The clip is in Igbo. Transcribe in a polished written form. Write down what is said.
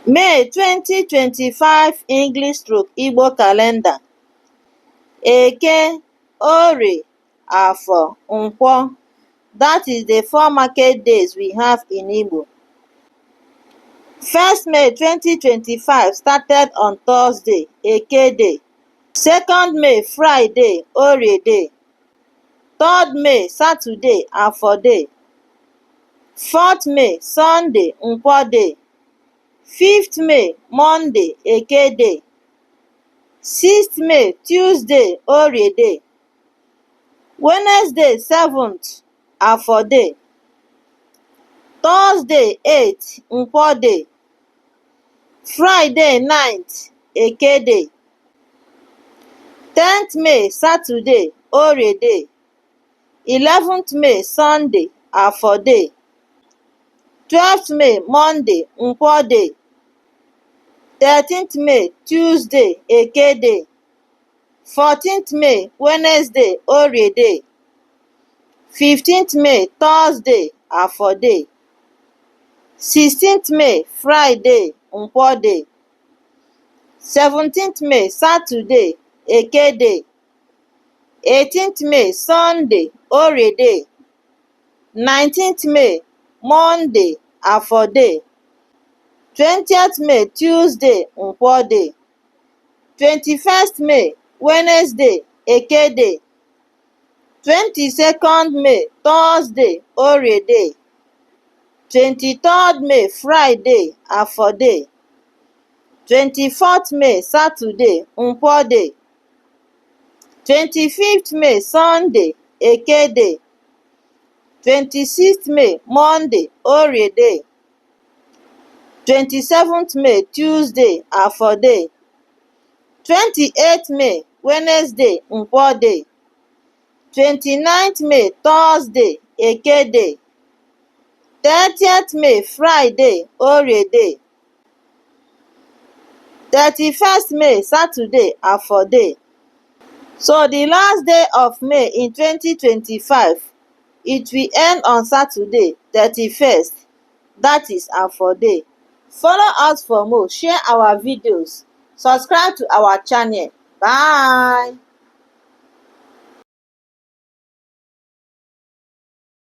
May 2025 English/Igbo calendar: Eke, Orie, Afọ, Nkwọ. That is the 4 market days we have in Igbo. 1st May 2025 started on Thursday, Eke Day. 2nd May Friday, Orie Day. 3rd May Saturday, Afọ Day. 4th May Sunday, Nkwọ Day. 5th May Monday, Eke Day. 6th May Tuesday, Orie Day. Wednesday 7th, Afọ Day. Thursday 8th, Nkwọ Day. Friday 9th, Eke Day. 10th May Saturday, Orie Day. 11th May Sunday, Afọ Day. 12th May Monday, Nkwọ Day. 13th May Tuesday, Eke Day. 14th May Wednesday, Orie Day. 15th May Thursday, Afọ Day. 16th May Friday, Nkwọ Day. 17th May Saturday, Eke Day. 18th May Sunday, Orie Day. 19th May Monday, Afọ Day. 20th May Tuesday, Nkwọ Day. 21st May Wednesday, Eke Day. 22nd May Thursday, Orie Day. 23rd May Friday, Afọ Day. 24th May Saturday, Nkwọ Day. 25th May Sunday, Eke Day. 26th May Monday, Orie Day. 27th May Tuesday, Afọ Day. 28th May Wednesday, Nkwọ Day. 29th May Thursday, Eke Day. 30th May Friday, Orie Day. 31st May Saturday, Afọ Day. So the last day of May in 2025, it will end on Saturday, 31st. That is Afọ Day. Follow us for more, share our videos, subscribe to our channel. Bye.